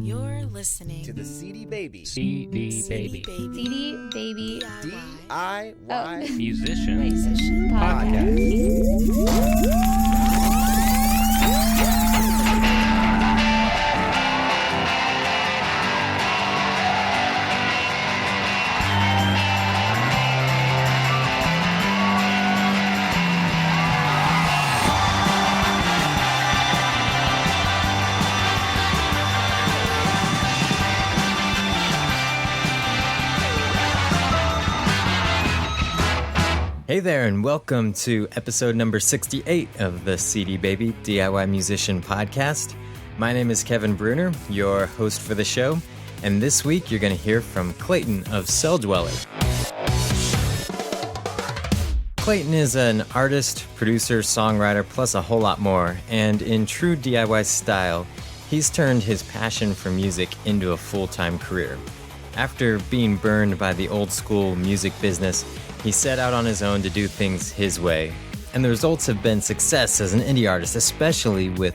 You're listening to the CD Baby DIY Musician Podcast. Hey there, and welcome to episode number 68 of the CD Baby DIY Musician Podcast. My name is Kevin Bruner, your host for the show, and this week you're going to hear from Klayton of Celldweller. Klayton is an artist, producer, songwriter, plus a whole lot more, and in true DIY style, he's turned his passion for music into a full-time career. After being burned by the old-school music business, he set out on his own to do things his way, and the results have been success as an indie artist, especially with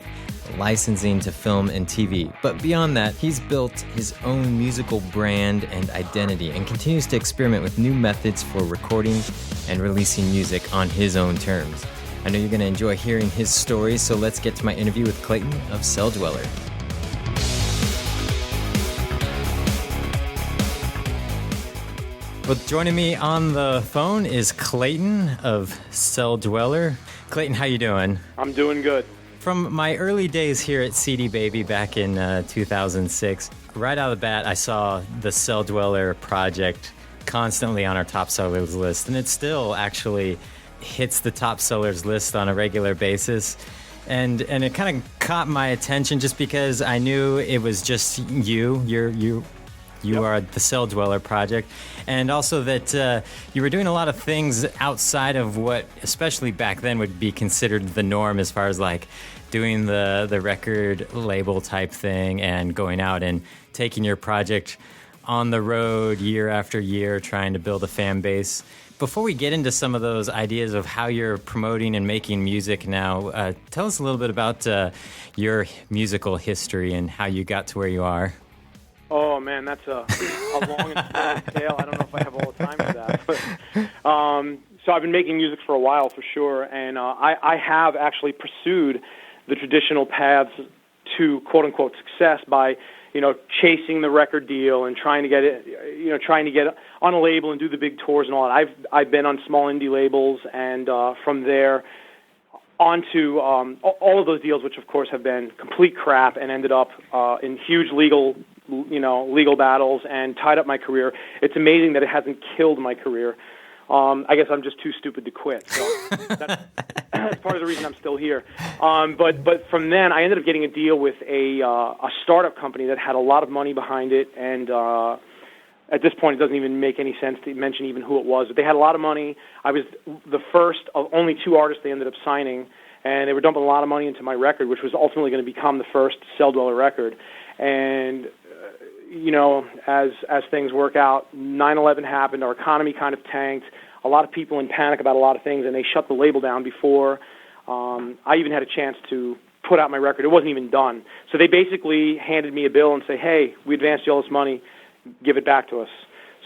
licensing to film and TV. But beyond that, he's built his own musical brand and identity and continues to experiment with new methods for recording and releasing music on his own terms. I know you're going to enjoy hearing his story, so let's get to my interview with Klayton of Celldweller. Well, joining me on the phone is Klayton of Celldweller. Klayton, how you doing? I'm doing good. From my early days here at CD Baby back in 2006, right out of the bat, I saw the Celldweller project constantly on our top sellers list, and it still actually hits the top sellers list on a regular basis. And it kind of caught my attention just because I knew it was just you. You are the Celldweller project, and also that you were doing a lot of things outside of what, especially back then, would be considered the norm as far as like doing the record label type thing and going out and taking your project on the road year after year, trying to build a fan base. Before we get into some of those ideas of how you're promoting and making music now, tell us a little bit about your musical history and how you got to where you are. Oh, man, that's a long and slow tale. I don't know if I have all the time for that. But, so I've been making music for a while, for sure, and I have actually pursued the traditional paths to quote-unquote success by, chasing the record deal and trying to get on a label and do the big tours and all that. I've been on small indie labels, and from there onto all of those deals, which of course have been complete crap and ended up in huge legal battles and tied up my career. It's amazing that it hasn't killed my career. I guess I'm just too stupid to quit. So that's part of the reason I'm still here. But from then, I ended up getting a deal with a startup company that had a lot of money behind it, and at this point, it doesn't even make any sense to mention even who it was. But they had a lot of money. I was the first of only two artists they ended up signing, and they were dumping a lot of money into my record, which was ultimately going to become the first Celldweller record. And as things work out, 9/11 happened, our economy kind of tanked, a lot of people in panic about a lot of things, and they shut the label down before I even had a chance to put out my record. It wasn't even done. So they basically handed me a bill and say, hey, we advanced you all this money, give it back to us.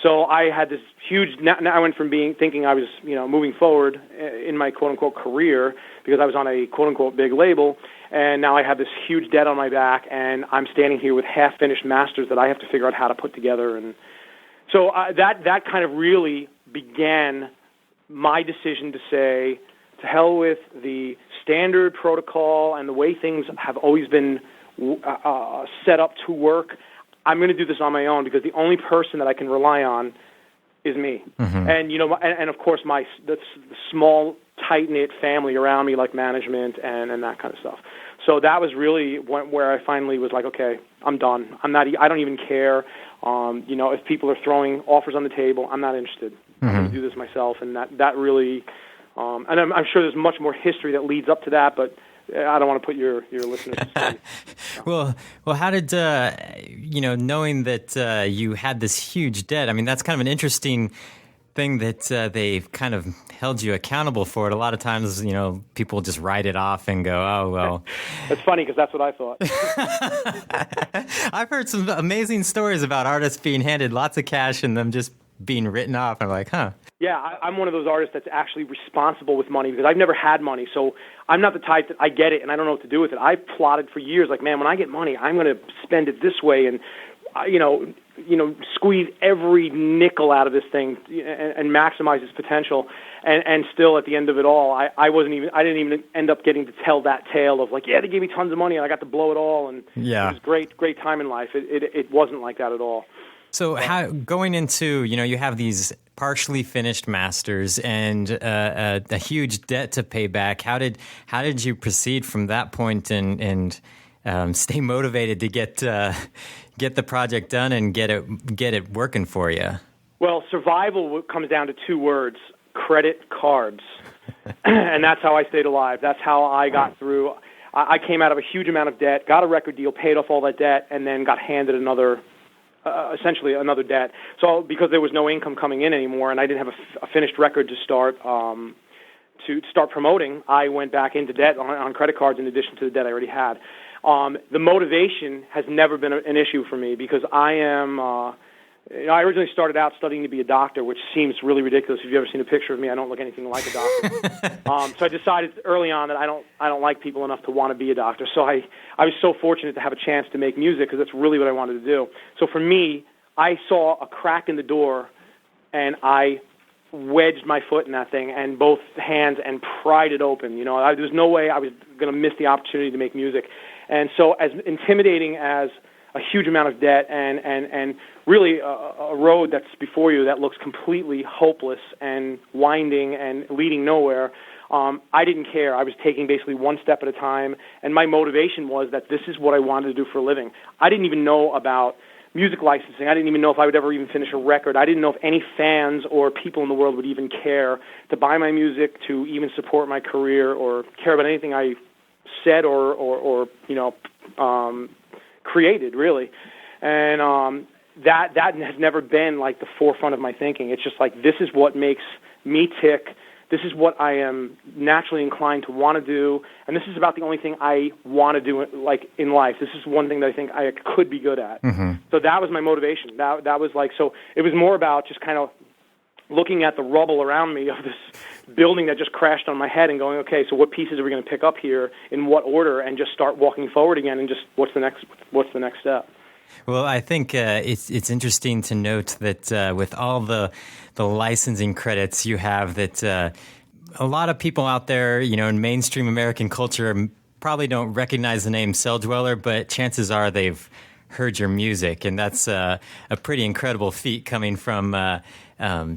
So I had this huge, now I went from thinking I was, moving forward in my quote-unquote career because I was on a quote-unquote big label, and now I have this huge debt on my back, and I'm standing here with half-finished masters that I have to figure out how to put together. And so that kind of really began my decision to say, to hell with the standard protocol and the way things have always been set up to work. I'm going to do this on my own because the only person that I can rely on is me. Mm-hmm. And and of course the small, tight-knit family around me, like management and that kind of stuff. So that was really where I finally was like, okay, I'm done. I don't even care. If people are throwing offers on the table, I'm not interested. Mm-hmm. I'm going to do this myself, and that really. And I'm sure there's much more history that leads up to that, but I don't want to put your listeners to sleep. Well, how did, knowing that you had this huge debt, I mean, that's kind of an interesting thing that they've kind of held you accountable for it. A lot of times, people just write it off and go, oh, well. It's funny because that's what I thought. I've heard some amazing stories about artists being handed lots of cash and them just being written off. I'm like, huh. Yeah, I'm one of those artists that's actually responsible with money because I've never had money. So I'm not the type that I get it and I don't know what to do with it. I've plotted for years, like, man, when I get money, I'm going to spend it this way and, squeeze every nickel out of this thing and maximize its potential. And still, at the end of it all, I didn't even end up getting to tell that tale of like, yeah, they gave me tons of money and I got to blow it all, and yeah. It was great time in life. It wasn't like that at all. So how going into, you have these partially finished masters and a huge debt to pay back. How did you proceed from that point and stay motivated to get the project done and get it working for you? Well, survival comes down to two words: credit cards. And that's how I stayed alive. That's how I got through. I came out of a huge amount of debt, got a record deal, paid off all that debt, and then got handed essentially another debt. So because there was no income coming in anymore, and I didn't have a finished record to start promoting, I went back into debt on credit cards in addition to the debt I already had. The motivation has never been an issue for me because I am. I originally started out studying to be a doctor, which seems really ridiculous. If you've ever seen a picture of me, I don't look anything like a doctor. So I decided early on that I don't like people enough to want to be a doctor. So I was so fortunate to have a chance to make music because that's really what I wanted to do. So for me, I saw a crack in the door, and I wedged my foot in that thing and both hands and pried it open. There was no way I was going to miss the opportunity to make music. And so as intimidating as a huge amount of debt and really a road that's before you that looks completely hopeless and winding and leading nowhere, I didn't care. I was taking basically one step at a time, and my motivation was that this is what I wanted to do for a living. I didn't even know about music licensing. I didn't even know if I would ever even finish a record. I didn't know if any fans or people in the world would even care to buy my music, to even support my career, or care about anything I said or created, really. And that has never been like the forefront of my thinking. It's just like, this is what makes me tick. This is what I am naturally inclined to want to do, and this is about the only thing I want to do like in life. This is one thing that I think I could be good at. Mm-hmm. So that was my motivation. That was like, so it was more about just kind of looking at the rubble around me of this building that just crashed on my head and going, okay, so what pieces are we going to pick up here, in what order, and just start walking forward again, and just what's the next step. Well, I think it's interesting to note that with all the licensing credits you have, that a lot of people out there, in mainstream American culture probably don't recognize the name Celldweller, but chances are they've heard your music, and that's a pretty incredible feat coming from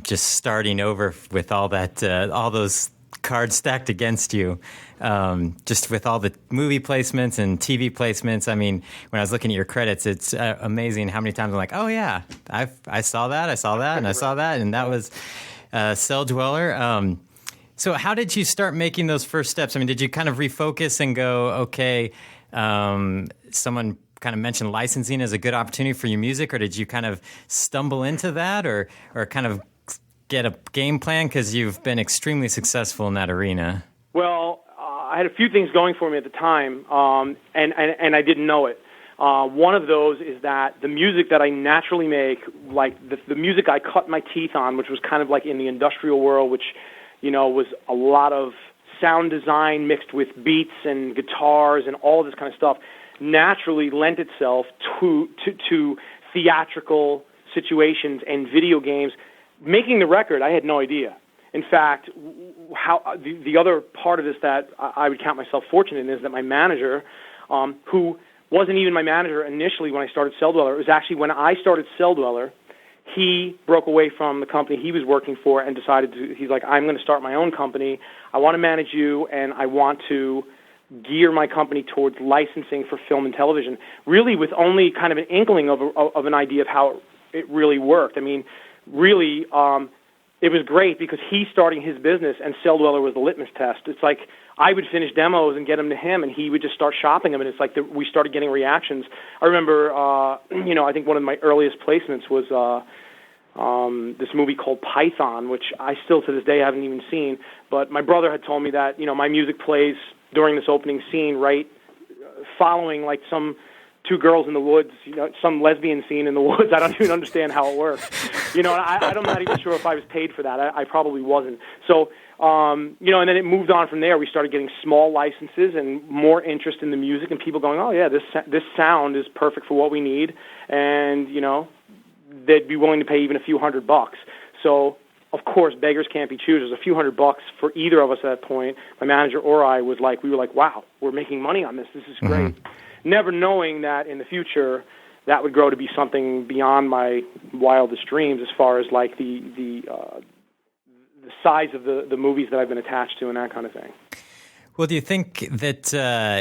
just starting over with all those cards stacked against you, just with all the movie placements and TV placements. I mean, when I was looking at your credits, it's amazing how many times I'm like, oh yeah, I saw that, and I saw that, and that was Celldweller. So how did you start making those first steps? I mean, did you kind of refocus and go, okay, someone kind of mentioned licensing as a good opportunity for your music, or did you kind of stumble into that, or kind of get a game plan because you've been extremely successful in that arena? Well, I had a few things going for me at the time, and I didn't know it. One of those is that the music that I naturally make, like the music I cut my teeth on, which was kind of like in the industrial world, which, was a lot of sound design mixed with beats and guitars and all this kind of stuff, naturally lent itself to theatrical situations and video games. Making the record, I had no idea. In fact, how the other part of this that I would count myself fortunate in is that my manager, who wasn't even my manager initially when I started Celldweller, it was actually when I started Celldweller, he broke away from the company he was working for and he's like, I'm going to start my own company. I want to manage you, and I want to gear my company towards licensing for film and television, really with only kind of an inkling of an idea of how it really worked. I mean, really, it was great because he's starting his business, and Celldweller was the litmus test. It's like I would finish demos and get them to him, and he would just start shopping them, and it's like we started getting reactions. I remember, I think one of my earliest placements was this movie called Python, which I still to this day haven't even seen, but my brother had told me that, my music plays during this opening scene right following like some two girls in the woods, some lesbian scene in the woods. I don't even understand how it works. And I'm not even sure if I was paid for that. I probably wasn't. So, and then it moved on from there. We started getting small licenses and more interest in the music, and people going, oh yeah, this sound is perfect for what we need, and they'd be willing to pay even a few $100. So, of course, beggars can't be choosers. A few $100 for either of us at that point, my manager or I, we were like, wow, we're making money on this. This is great. Never knowing that in the future that would grow to be something beyond my wildest dreams, as far as like the size of the movies that I've been attached to and that kind of thing. Well, do you think that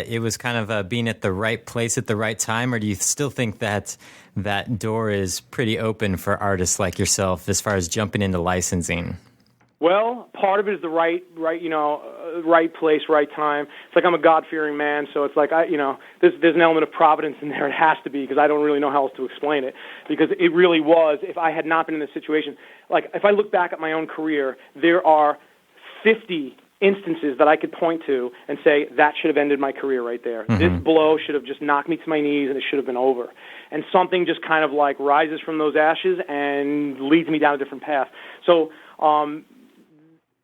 it was kind of being at the right place at the right time, or do you still think that that door is pretty open for artists like yourself as far as jumping into licensing? Well, part of it is the right place, right time. It's like I'm a God-fearing man, so it's like there's an element of providence in there. It has to be, because I don't really know how else to explain it. Because it really was. If I had not been in this situation, like if I look back at my own career, there are 50 instances that I could point to and say that should have ended my career right there. This blow should have just knocked me to my knees, and it should have been over. And something just kind of like rises from those ashes and leads me down a different path. So,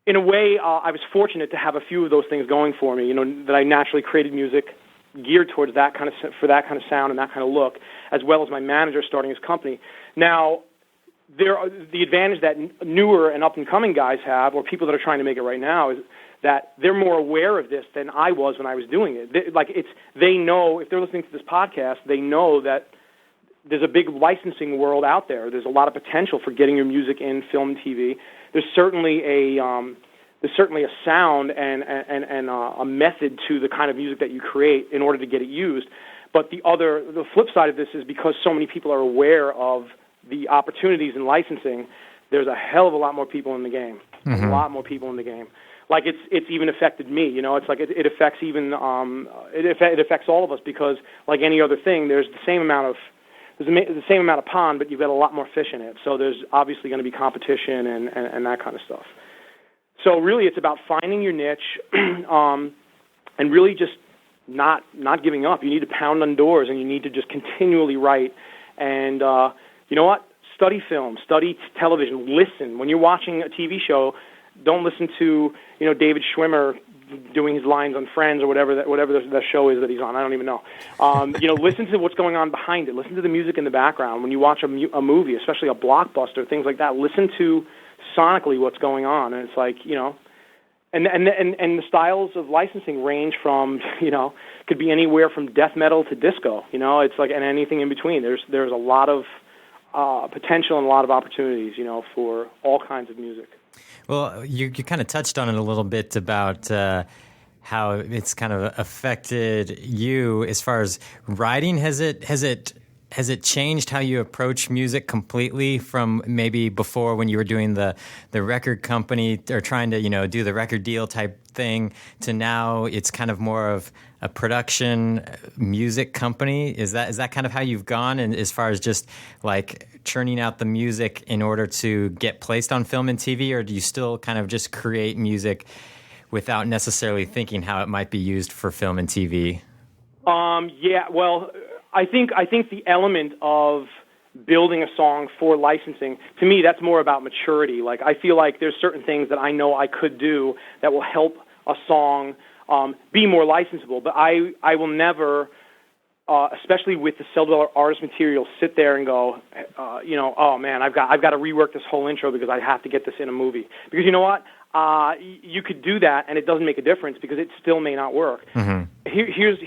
in a way, I was fortunate to have a few of those things going for me. That I naturally created music geared towards that kind of sound and that kind of look, as well as my manager starting his company. Now, the advantage that newer and up-and-coming guys have, or people that are trying to make it right now, is that they're more aware of this than I was when I was doing it. They know, if they're listening to this podcast, they know that there's a big licensing world out there. There's a lot of potential for getting your music in film and TV. There's certainly a sound and a method to the kind of music that you create in order to get it used. But the flip side of this is, because so many people are aware of the opportunities in licensing, there's a hell of a lot more people in the game. A lot more people in the game. Like it's even affected me. It's like it affects even it affects all of us, because like any other thing, there's the same amount of pond, but you've got a lot more fish in it. So there's obviously going to be competition and that kind of stuff. So really, it's about finding your niche, and really just not giving up. You need to pound on doors, and you need to just continually write. And you know what? Study film, study television. Listen when you're watching a TV show. Don't listen to David Schwimmer doing his lines on Friends or whatever the show is that he's on. I don't even know. Listen to what's going on behind it. Listen to the music in the background. When you watch a movie, especially a blockbuster, things like that, listen to sonically what's going on. And it's like, and the styles of licensing range from, could be anywhere from death metal to disco. It's like, and anything in between. There's a lot of potential and a lot of opportunities, for all kinds of music. Well, you kind of touched on it a little bit about how it's kind of affected you as far as writing. Has it changed how you approach music completely from maybe before, when you were doing the record company or trying to do the record deal type thing, to now it's kind of more of a production music company? Is that kind of how you've gone, and as far as just like churning out the music in order to get placed on film and TV, or do you still kind of just create music without necessarily thinking how it might be used for film and TV? Yeah, well, I think the element of building a song for licensing, to me, that's more about maturity. Like, I feel like there's certain things that I know I could do that will help a song be more licensable. But I will never, especially with the Celldweller artist material, sit there and go, oh man, I've got to rework this whole intro because I have to get this in a movie. Because you know what? You could do that, and it doesn't make a difference because it still may not work. Here's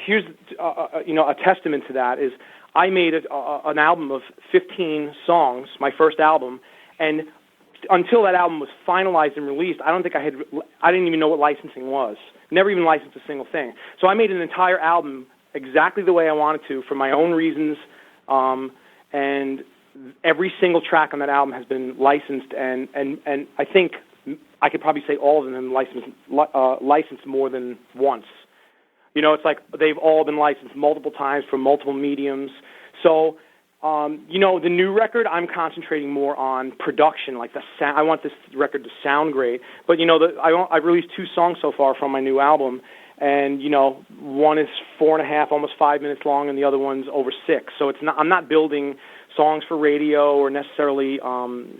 a testament to that is I made an album of 15 songs, my first album, and until that album was finalized and released, I didn't even know what licensing was. Never even licensed a single thing. So I made an entire album exactly the way I wanted to for my own reasons, and every single track on that album has been licensed, and I think I could probably say all of them have been licensed more than once. It's like they've all been licensed multiple times for multiple mediums. So, the new record, I'm concentrating more on production, like the sound. I want this record to sound great. But, I've released 2 songs so far from my new album, and one is 4.5, almost 5 minutes long, and the other one's over 6. So I'm not building songs for radio or necessarily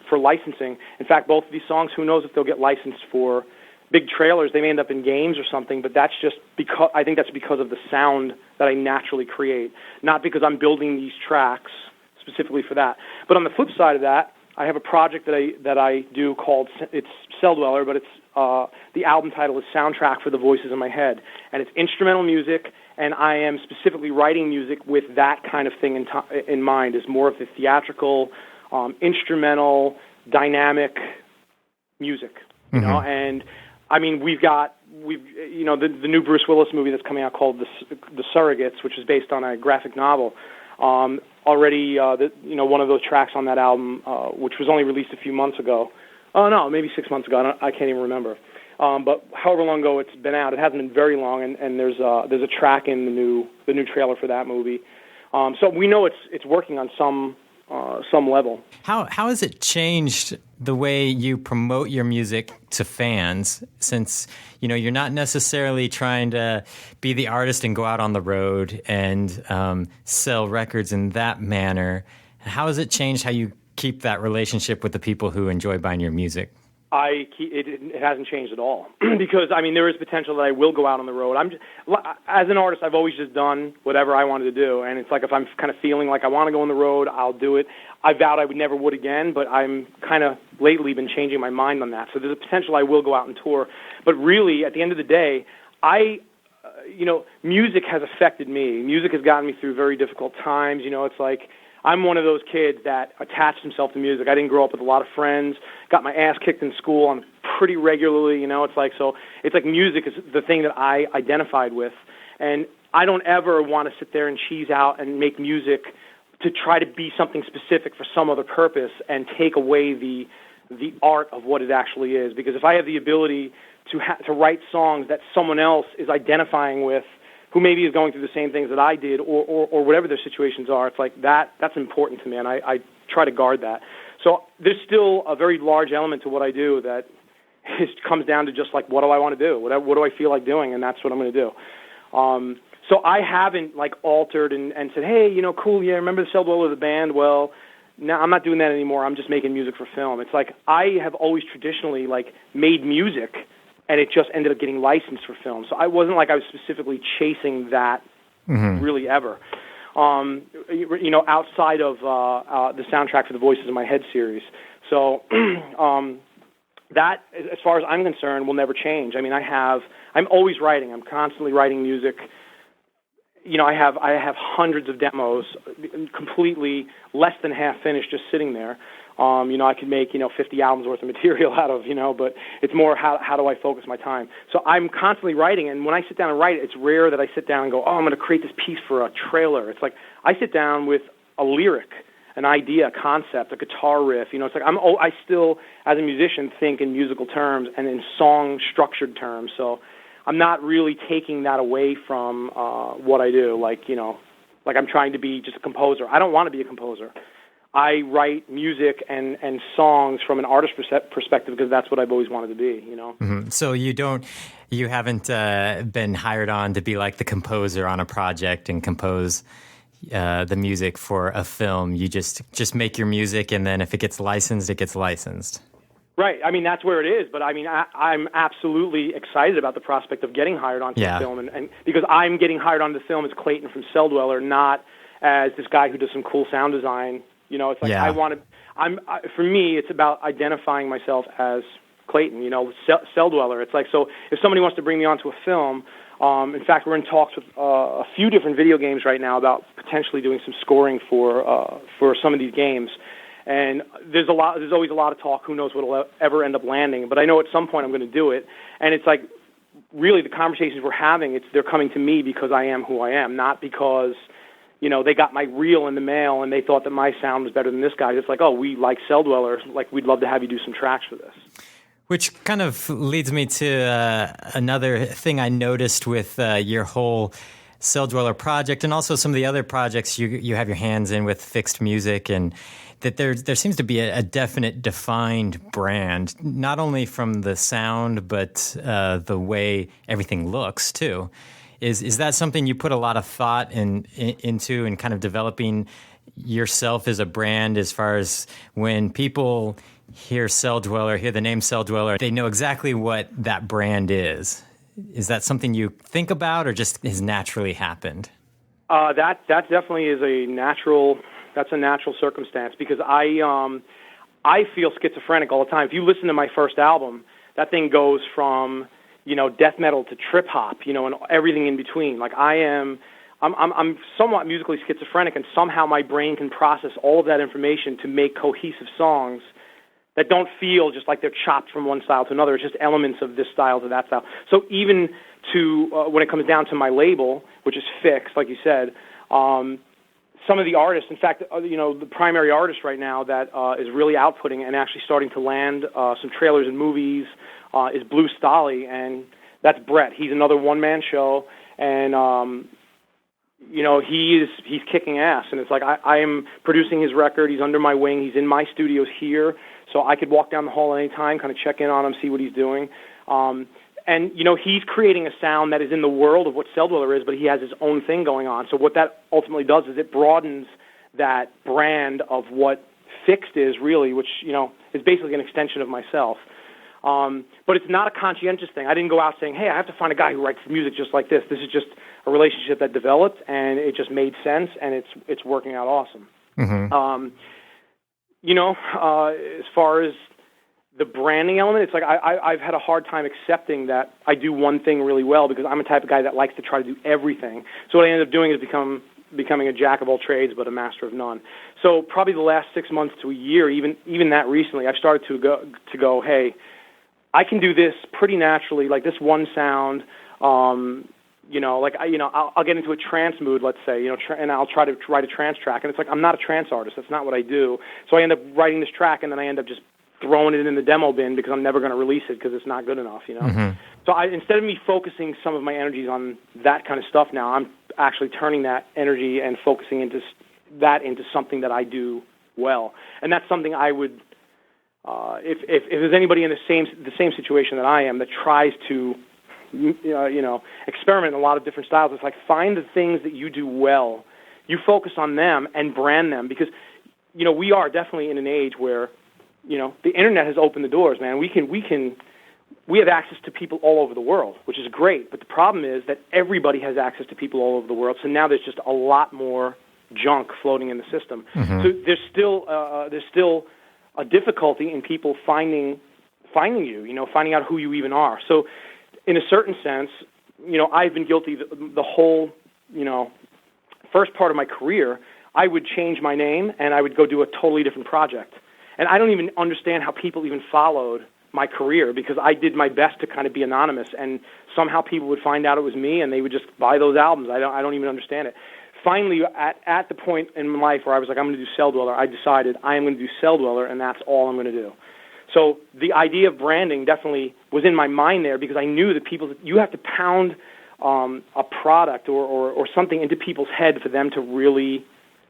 for licensing. In fact, both of these songs, who knows if they'll get licensed for big trailers. They may end up in games or something, but that's just because I think that's because of the sound that I naturally create, not because I'm building these tracks specifically for that. But on the flip side of that, I have a project that I do called, it's Celldweller, but it's the album title is Soundtrack for the Voices in My Head, and it's instrumental music, and I am specifically writing music with that kind of thing in mind, as more of the theatrical, instrumental, dynamic music, you know, and I mean, we've the new Bruce Willis movie that's coming out called The Surrogates, which is based on a graphic novel. Already, one of those tracks on that album, which was only released a few months ago. Oh no, maybe 6 months ago. I can't even remember. But however long ago it's been out, it hasn't been very long. And there's a track in the new trailer for that movie. So we know it's working on some level. How has it changed the way you promote your music to fans, since you're not necessarily trying to be the artist and go out on the road and sell records in that manner? How has it changed how you keep that relationship with the people who enjoy buying your music? It hasn't changed at all because there is potential that I will go out on the road. As an artist, I've always just done whatever I wanted to do, and it's like if I'm kind of feeling like I want to go on the road, I'll do it. I vowed I would never would again, but I'm kind of lately been changing my mind on that. So there's a potential I will go out and tour, but really at the end of the day, music has affected me. Music has gotten me through very difficult times. It's like I'm one of those kids that attached himself to music. I didn't grow up with a lot of friends, got my ass kicked in school on pretty regularly, it's like music is the thing that I identified with. And I don't ever want to sit there and cheese out and make music to try to be something specific for some other purpose and take away the art of what it actually is. Because if I have the ability to write songs that someone else is identifying with, who maybe is going through the same things that I did, or whatever their situations are, it's like that's important to me, and I try to guard that. So there's still a very large element to what I do that comes down to just like, what do I want to do? What do I feel like doing? And that's what I'm going to do. So I haven't like altered and said, hey, cool, yeah, remember the Celldweller, the band? Well, no, I'm not doing that anymore. I'm just making music for film. It's like I have always traditionally like made music, and it just ended up getting licensed for film. So I wasn't like I was specifically chasing that really ever. Outside of the Soundtrack for the Voices in My Head series. So that, as far as I'm concerned, will never change. I'm always writing. I'm constantly writing music. I have hundreds of demos, completely less than half finished, just sitting there. I could make 50 albums worth of material out of, but it's more how do I focus my time. So I'm constantly writing, and when I sit down and write, it's rare that I sit down and go, I'm going to create this piece for a trailer. It's like I sit down with a lyric, an idea, a concept, a guitar riff. It's like I still, as a musician, think in musical terms and in song structured terms. So I'm not really taking that away from what I do. Like I'm trying to be just a composer. I don't want to be a composer. I write music and songs from an artist perspective because that's what I've always wanted to be, So you haven't been hired on to be like the composer on a project and compose the music for a film. You just make your music, and then if it gets licensed, it gets licensed. Right. That's where it is. But I'm absolutely excited about the prospect of getting hired onto the film, and because I'm getting hired onto the film as Klayton from Celldweller, not as this guy who does some cool sound design. It's like for me, it's about identifying myself as Klayton, Celldweller. It's like, so if somebody wants to bring me onto a film, in fact, we're in talks with a few different video games right now about potentially doing some scoring for some of these games. And there's always a lot of talk. Who knows what will ever end up landing? But I know at some point I'm going to do it. And it's like, really, the conversations we're having, they're coming to me because I am who I am, not because they got my reel in the mail and they thought that my sound was better than this guy. It's like, we like Celldweller. Like, we'd love to have you do some tracks for this. Which kind of leads me to another thing I noticed with your whole Celldweller project and also some of the other projects you have your hands in with Fixed Music, and that there seems to be a definite defined brand, not only from the sound, but the way everything looks too. Is that something you put a lot of thought into in kind of developing yourself as a brand, as far as when people hear Celldweller, hear the name Celldweller, they know exactly what that brand is? Is that something you think about, or just has naturally happened? That definitely is a natural circumstance, because I feel schizophrenic all the time. If you listen to my first album, that thing goes from, death metal to trip hop, and everything in between. Like I'm somewhat musically schizophrenic, and somehow my brain can process all of that information to make cohesive songs that don't feel just like they're chopped from one style to another. It's just elements of this style to that style. So even to when it comes down to my label, which is Fixed, like you said, some of the artists, in fact, the primary artist right now that is really outputting and actually starting to land some trailers and movies is Blue Stolly, and that's Brett. He's another one-man show, and he's kicking ass. And it's like I am producing his record. He's under my wing. He's in my studios here, so I could walk down the hall at any time, kind of check in on him, see what he's doing. And he's creating a sound that is in the world of what Celldweller is, but he has his own thing going on. So what that ultimately does is it broadens that brand of what Fixed is really, which is basically an extension of myself. But it's not a conscientious thing. I didn't go out saying, hey, I have to find a guy who writes music just like this. This is just a relationship that developed, and it just made sense, and it's working out awesome. Mm-hmm. As far as the branding element, it's like I've had a hard time accepting that I do one thing really well, because I'm a type of guy that likes to try to do everything. So what I ended up doing is becoming a jack of all trades but a master of none. So probably the last 6 months to a year, even that recently, I've started to go, hey, I can do this pretty naturally, like this one sound. I'll get into a trance mood, let's say, and I'll try to write a trance track, and it's like I'm not a trance artist. That's not what I do. So I end up writing this track, and then I end up just throwing it in the demo bin because I'm never going to release it because it's not good enough, Mm-hmm. So instead of me focusing some of my energies on that kind of stuff now, I'm actually turning that energy and focusing into something that I do well, and that's something I would. If there's anybody in the same situation that I am that tries to, experiment in a lot of different styles, it's like find the things that you do well, you focus on them and brand them, because we are definitely in an age where the internet has opened the doors, man. We have access to people all over the world, which is great. But the problem is that everybody has access to people all over the world. So now there's just a lot more junk floating in the system. Mm-hmm. So there's still a difficulty in people finding you, finding out who you even are. So in a certain sense, I've been guilty the whole, first part of my career. I would change my name and I would go do a totally different project. And I don't even understand how people even followed my career, because I did my best to kind of be anonymous, and somehow people would find out it was me and they would just buy those albums. I don't even understand it. Finally, at the point in my life where I was like, I'm going to do Celldweller, I decided I am going to do Celldweller, and that's all I'm going to do. So the idea of branding definitely was in my mind there, because I knew that you have to pound a product or something into people's head for them to really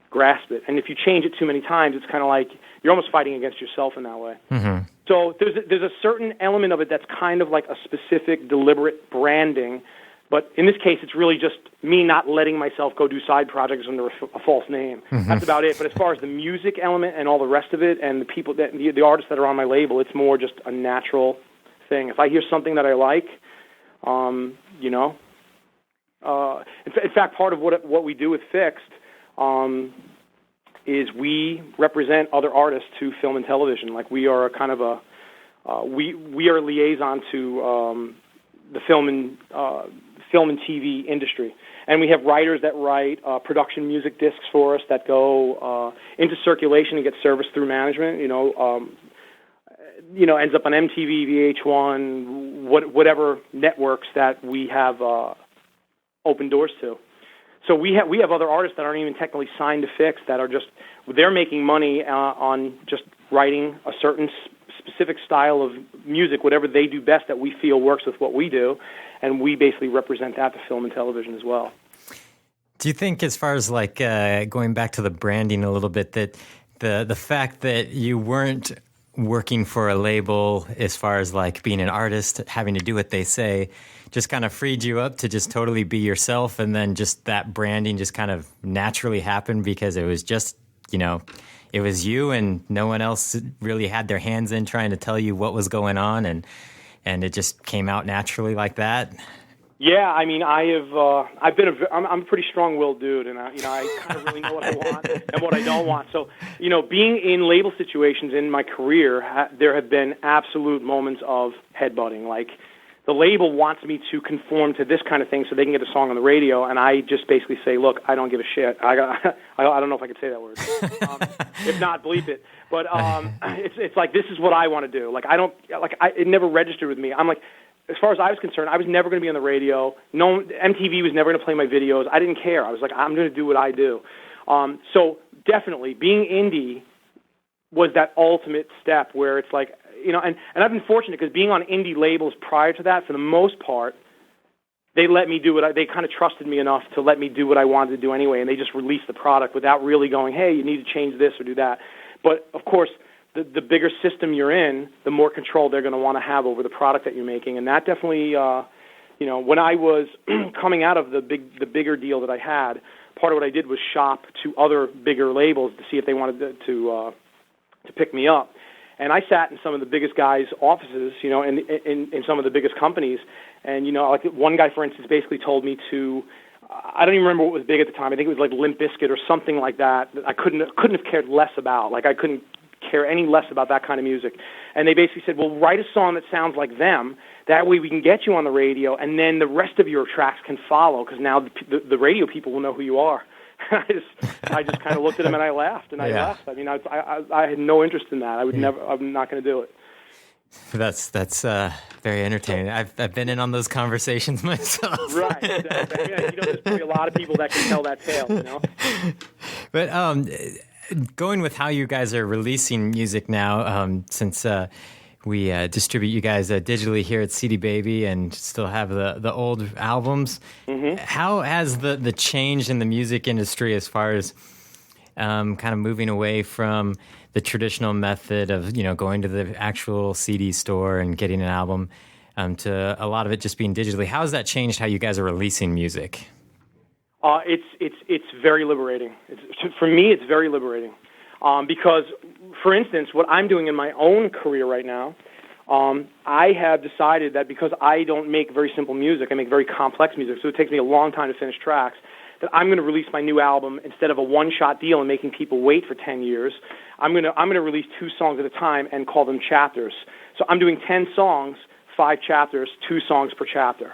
grasp it. And if you change it too many times, it's kind of like you're almost fighting against yourself in that way. Mm-hmm. So there's a certain element of it that's kind of like a specific, deliberate branding. But in this case, it's really just me not letting myself go do side projects under a false name. Mm-hmm. That's about it. But as far as the music element and all the rest of it, and the people the artists that are on my label, it's more just a natural thing. If I hear something that I like, in fact, part of what we do with Fixed is we represent other artists to film and television. Like we are kind of we are a liaison to the film and TV industry, and we have writers that write production music discs for us that go into circulation and get serviced through management. Ends up on MTV, VH1, whatever networks that we have open doors to. So we have other artists that aren't even technically signed to Fixed that are they're making money on just writing a certain specific style of music, whatever they do best that we feel works with what we do, and we basically represent that to film and television as well. Do you think, as far as like going back to the branding a little bit, that the fact that you weren't working for a label, as far as like being an artist, having to do what they say, just kind of freed you up to just totally be yourself, and then just that branding just kind of naturally happened because it was just, it was you and no one else really had their hands in trying to tell you what was going on, and it just came out naturally like that? Yeah, I mean, I'm a pretty strong-willed dude, and I kind of really know what I want and what I don't want. So, being in label situations in my career, there have been absolute moments of headbutting. Like, the label wants me to conform to this kind of thing so they can get a song on the radio, and I just basically say, look, I don't give a shit. I don't know if I could say that word. If not, bleep it. But it's like, this is what I want to do. Like, it never registered with me. I'm like, as far as I was concerned, I was never going to be on the radio. No, MTV was never going to play my videos. I didn't care. I was like, I'm going to do what I do. So definitely, being indie was that ultimate step where it's like, and I've been fortunate because being on indie labels prior to that, for the most part, they let me do they kind of trusted me enough to let me do what I wanted to do anyway, and they just released the product without really going, hey, you need to change this or do that. But, of course, the bigger system you're in, the more control they're going to want to have over the product that you're making. And that definitely, when I was coming out of the bigger deal that I had, part of what I did was shop to other bigger labels to see if they wanted to pick me up. And I sat in some of the biggest guys' offices, in some of the biggest companies. And, like one guy, for instance, basically told me to, I don't even remember what was big at the time. I think it was like Limp Bizkit or something like that I couldn't have cared less about. Like, I couldn't care any less about that kind of music. And they basically said, well, write a song that sounds like them. That way we can get you on the radio, and then the rest of your tracks can follow, because now the radio people will know who you are. I just kind of looked at them and I laughed, and I left. I mean, I had no interest in that. I'm not going to do it. That's very entertaining. I've been in on those conversations myself. Right. Exactly. I mean, there's probably a lot of people that can tell that tale, But going with how you guys are releasing music now, since we distribute you guys digitally here at CD Baby and still have the old albums, how has the change in the music industry as far as kind of moving away from the traditional method of going to the actual CD store and getting an album to a lot of it just being digitally? How has that changed how you guys are releasing music? It's very liberating. For me, it's very liberating because, for instance, what I'm doing in my own career right now, I have decided that because I don't make very simple music, I make very complex music, so it takes me a long time to finish tracks, that I'm going to release my new album instead of a one-shot deal and making people wait for 10 years. I'm going to release 2 songs at a time and call them chapters. So I'm doing 10 songs, 5 chapters, 2 songs per chapter.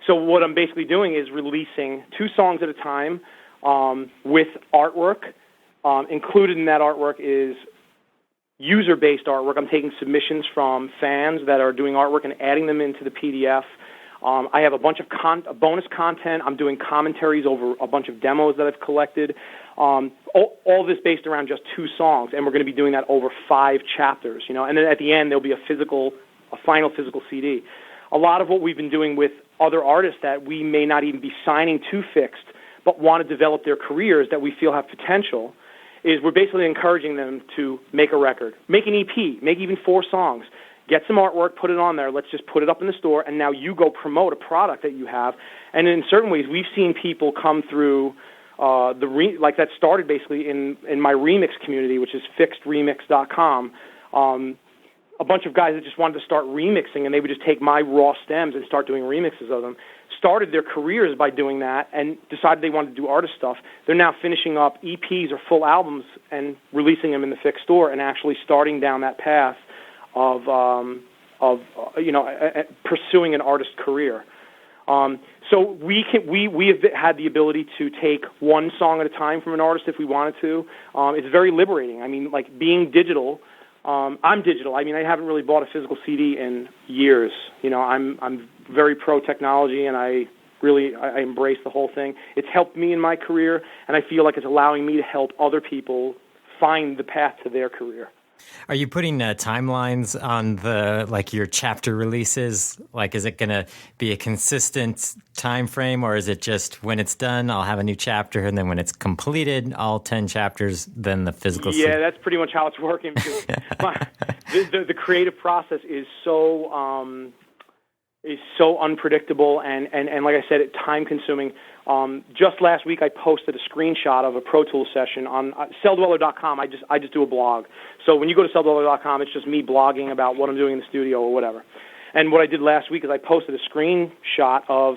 So what I'm basically doing is releasing 2 songs at a time with artwork. Included in that artwork is user-based artwork. I'm taking submissions from fans that are doing artwork and adding them into the PDF. I have a bunch of bonus content. I'm doing commentaries over a bunch of demos that I've collected. All this based around just 2 songs, and we're going to be doing that over 5 chapters. And then at the end there'll be a final physical CD. A lot of what we've been doing with other artists that we may not even be signing to Fixed, but want to develop their careers that we feel have potential, is we're basically encouraging them to make a record, make an EP, make even 4 songs, get some artwork, put it on there, let's just put it up in the store, and now you go promote a product that you have. And in certain ways, we've seen people come through that started basically in my remix community, which is fixedremix.com. A bunch of guys that just wanted to start remixing, and they would just take my raw stems and start doing remixes of them. Started their careers by doing that and decided they wanted to do artist stuff. They're now finishing up EPs or full albums and releasing them in the Fixed store and actually starting down that path of pursuing an artist career. So we have had the ability to take 1 song at a time from an artist if we wanted to. It's very liberating. I mean, like being digital. I'm digital. I mean, I haven't really bought a physical CD in years. I'm very pro technology, and I embrace the whole thing. It's helped me in my career, and I feel like it's allowing me to help other people find the path to their career. Are you putting timelines on your chapter releases? Like, is it going to be a consistent time frame, or is it just when it's done, I'll have a new chapter, and then when it's completed, all 10 chapters, then the physical? Yeah, that's pretty much how it's working. Because the creative process is so unpredictable and like I said, time consuming. Just last week, I posted a screenshot of a Pro Tools session on Celldweller.com. I just do a blog. So when you go to Celldweller.com, it's just me blogging about what I'm doing in the studio or whatever. And what I did last week is I posted a screenshot of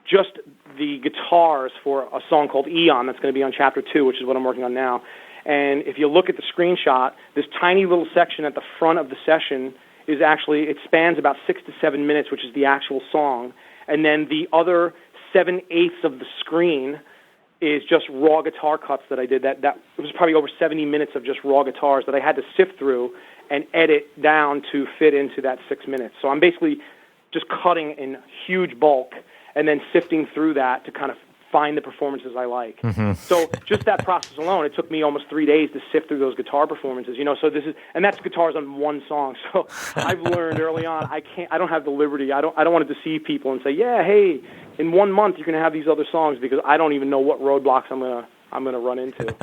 just the guitars for a song called Eon that's going to be on Chapter 2, which is what I'm working on now. And if you look at the screenshot, this tiny little section at the front of the session is actually, it spans about 6 to 7 minutes, which is the actual song. And then the other 7/8 of the screen is just raw guitar cuts that I did. That it was probably over 70 minutes of just raw guitars that I had to sift through and edit down to fit into that 6 minutes. So I'm basically just cutting in huge bulk and then sifting through that to kind of find the performances I like. Mm-hmm. So just that process alone, it took me almost 3 days to sift through those guitar performances. So and that's guitars on one song. So I've learned early on, I don't have the liberty. I don't want to deceive people and say, yeah, hey, in 1 month you're going to have these other songs, because I don't even know what roadblocks I'm gonna run into.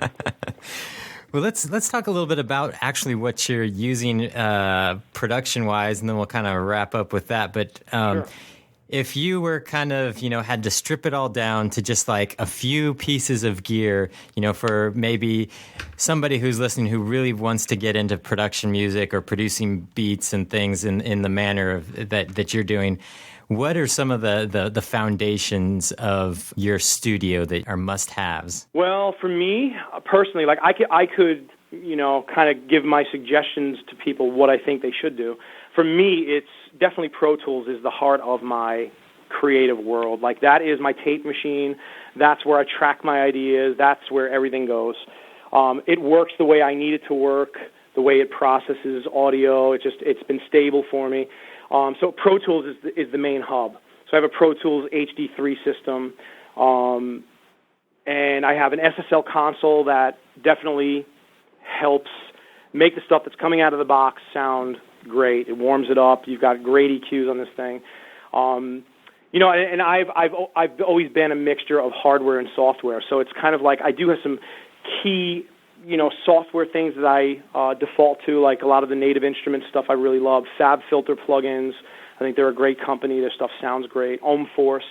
Well, let's talk a little bit about actually what you're using production-wise, and then we'll kind of wrap up with that. But Sure. If you were kind of, had to strip it all down to just like a few pieces of gear, for maybe somebody who's listening who really wants to get into production music or producing beats and things in the manner of that you're doing, what are some of the foundations of your studio that are must-haves? Well, for me personally, like I could kind of give my suggestions to people what I think they should do. For me, it's definitely Pro Tools is the heart of my creative world. Like, that is my tape machine. That's where I track my ideas. That's where everything goes. It works the way I need it to work, the way it processes audio. It's been stable for me. So Pro Tools is the main hub. So I have a Pro Tools HD3 system, and I have an SSL console that definitely helps make the stuff that's coming out of the box sound great. It warms it up. You've got great EQs on this thing. And I've always been a mixture of hardware and software. So it's kind of like I do have some key, software things that I default to, like a lot of the Native Instruments stuff I really love. Fab Filter plugins. I think they're a great company. Their stuff sounds great. Ohm Force.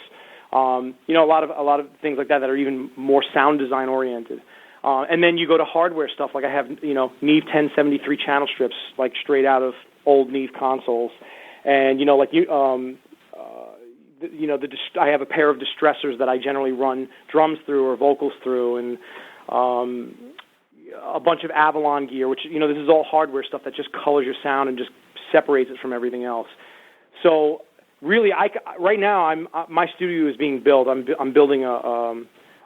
A lot of things like that are even more sound design oriented. And then you go to hardware stuff, like I have, Neve 1073 channel strips, like straight out of old Neve consoles. And, I have a pair of distressors that I generally run drums through or vocals through, and a bunch of Avalon gear, which, this is all hardware stuff that just colors your sound and just separates it from everything else. So really, right now, my studio is being built. I'm building a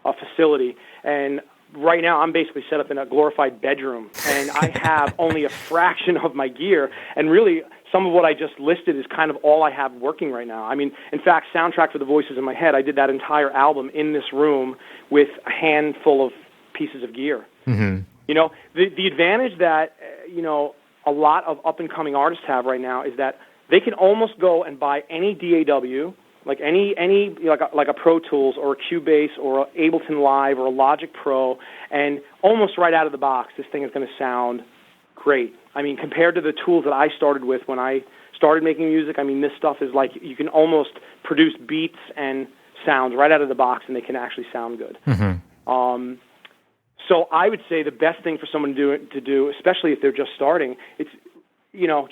facility, and right now I'm basically set up in a glorified bedroom, and I have only a fraction of my gear, and really some of what I just listed is kind of all I have working right now. I mean, in fact, Soundtrack for the Voices in My Head, I did that entire album in this room with a handful of pieces of gear. Mm-hmm. The advantage that, a lot of up-and-coming artists have right now is that they can almost go and buy any DAW, like like a Pro Tools or a Cubase or a Ableton Live or a Logic Pro, and almost right out of the box, this thing is going to sound great. I mean, compared to the tools that I started with when I started making music, I mean, this stuff is like you can almost produce beats and sounds right out of the box, and they can actually sound good. Mm-hmm. So I would say the best thing for someone to do, especially if they're just starting, it's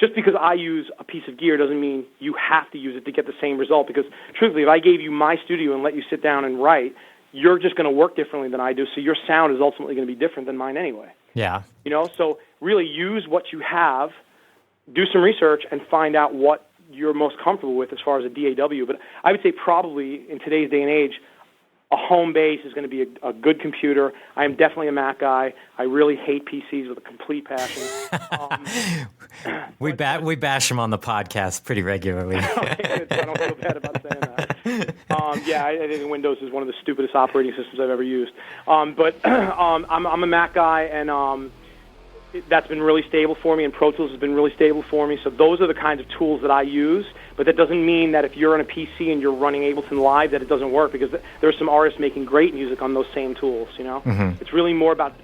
just because I use a piece of gear doesn't mean you have to use it to get the same result, because truthfully, if I gave you my studio and let you sit down and write, you're just going to work differently than I do, so your sound is ultimately going to be different than mine anyway. Yeah. So really use what you have, do some research, and find out what you're most comfortable with as far as a DAW. But I would say probably in today's day and age, a home base is going to be a good computer. I am definitely a Mac guy. I really hate PCs with a complete passion. We bash them on the podcast pretty regularly. Okay, I don't feel bad about saying that. I think Windows is one of the stupidest operating systems I've ever used. But I'm a Mac guy, and that's been really stable for me, and Pro Tools has been really stable for me. So those are the kinds of tools that I use. But that doesn't mean that if you're on a PC and you're running Ableton Live that it doesn't work, because there's some artists making great music on those same tools, you know? Mm-hmm. It's really more about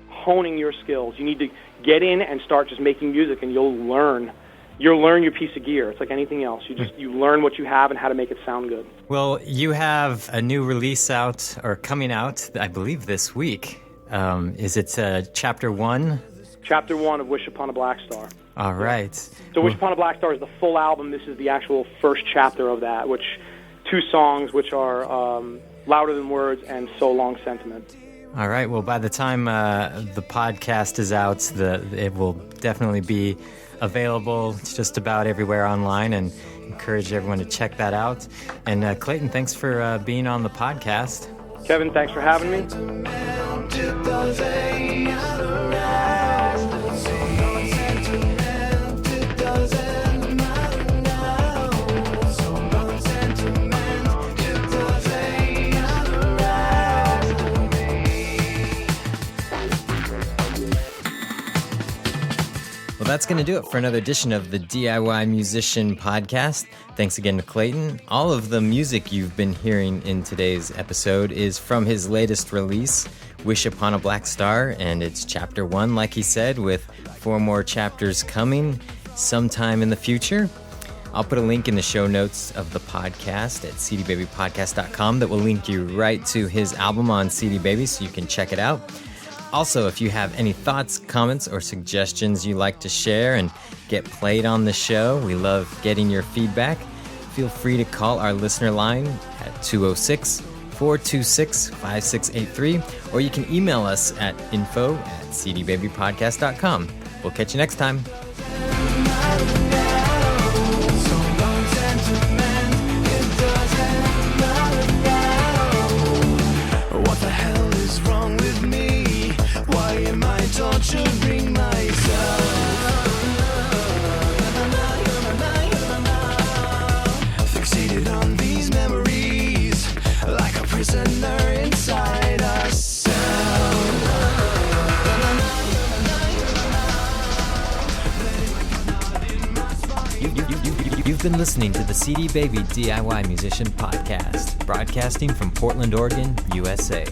honing your skills. You need to get in and start just making music, and you'll learn. You'll learn your piece of gear. It's like anything else. You learn what you have and how to make it sound good. Well, you have a new release out, or coming out, I believe this week. Is it Chapter 1? Chapter 1 of Wish Upon a Black Star. All right. So Wish Upon a Black Star is the full album. This is the actual first chapter of that, which 2 songs, which are Louder Than Words and So Long Sentiment. All right. Well, by the time the podcast is out, it will definitely be available just about everywhere online, and encourage everyone to check that out. And Klayton, thanks for being on the podcast. Kevin, thanks for having me. Well, that's going to do it for another edition of the DIY Musician Podcast. Thanks again to Klayton. All of the music you've been hearing in today's episode is from his latest release, Wish Upon a Black Star, and it's Chapter 1, like he said, with 4 more chapters coming sometime in the future. I'll put a link in the show notes of the podcast at cdbabypodcast.com that will link you right to his album on CD Baby, so you can check it out. Also, if you have any thoughts, comments, or suggestions you'd like to share and get played on the show, we love getting your feedback. Feel free to call our listener line at 206-426-5683, or you can email us at info@cdbabypodcast.com. We'll catch you next time. Torturing myself, fixated on these memories, like a prisoner inside a cell. You've been listening to the CD Baby DIY Musician Podcast, broadcasting from Portland, Oregon, USA.